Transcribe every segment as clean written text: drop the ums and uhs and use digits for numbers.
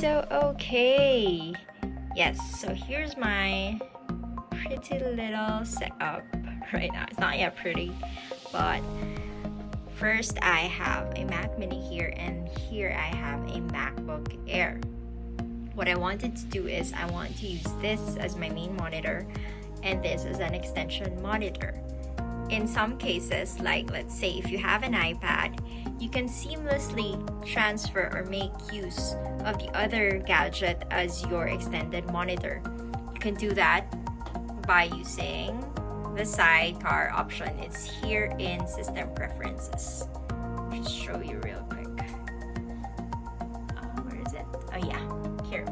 Okay. Yes, so here's my pretty little setup right now. It's not yet pretty, but first I have a Mac Mini here, and here I have a MacBook Air. What I wanted to do is I want to use this as my main monitor and this as an extension monitor. In some cases, like let's say if you have an iPad, you can seamlessly transfer or make use of the other gadget as your extended monitor. You can do that by using the sidecar option. It's here in System Preferences. Just show you real quick. Where is it? Oh yeah, here.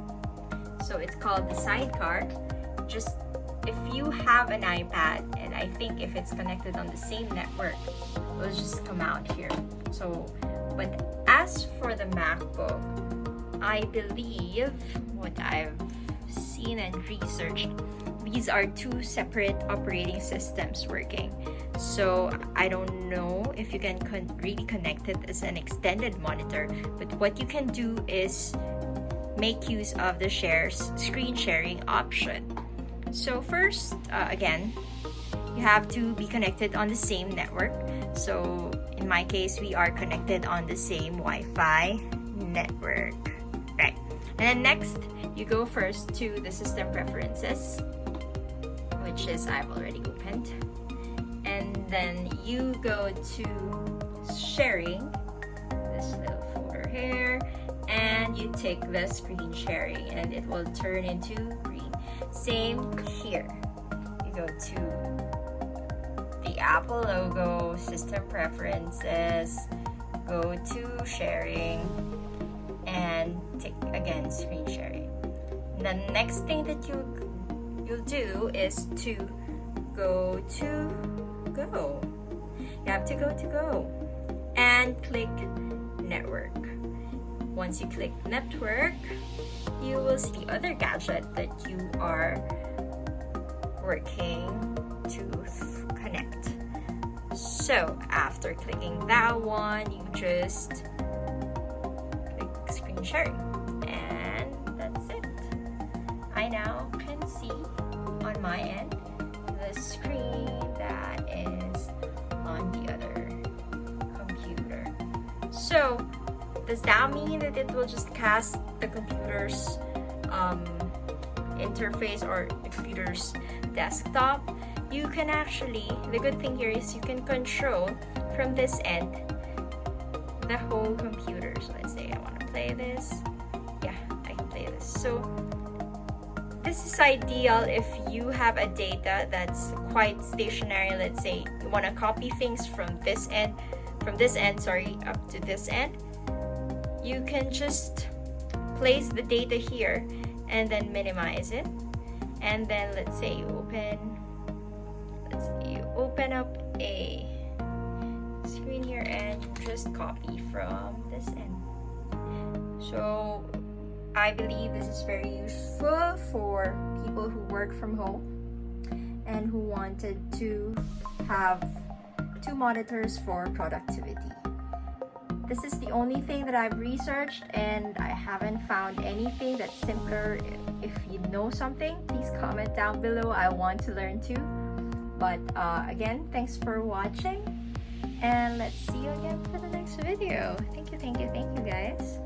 So it's called the sidecar. Just if you have an iPad, and I think if it's connected on the same network, it will just come out here. So, but as for the MacBook, I believe what I've seen and researched, these are two separate operating systems working. So I don't know if you can really connect it as an extended monitor, but what you can do is make use of the screen sharing option. So first, again, you have to be connected on the same network. So in my case, we are connected on the same Wi-Fi network, right? And then next, you go first to the System Preferences, which is I've already opened. And then you go to sharing, this little folder here, and you take the screen sharing and it will turn into green. Same here. You go to the Apple logo, System Preferences, go to sharing, and take again screen sharing. The next thing that you'll do is to go to Go. You have to go to Go and click Network. Once you click Network, you will see the other gadget that you are working to connect. So after clicking that one, you just click screen sharing, and that's it. I now can see on my end the screen that is on the other computer. So does that mean that it will just cast the computer's interface or the computer's desktop? You can actually, the good thing here is you can control from this end the whole computer. So let's say I want to play this. Yeah, I can play this. So this is ideal if you have a data that's quite stationary. Let's say you want to copy things from this end, up to this end. You can just place the data here and then minimize it. And then let's say you open up a screen here and just copy from this end. So I believe this is very useful for people who work from home and who wanted to have two monitors for productivity. This is the only thing that I've researched, and I haven't found anything that's simpler. If you know something, please comment down below. I want to learn too. But again, thanks for watching, and let's see you again for the next video. Thank you guys.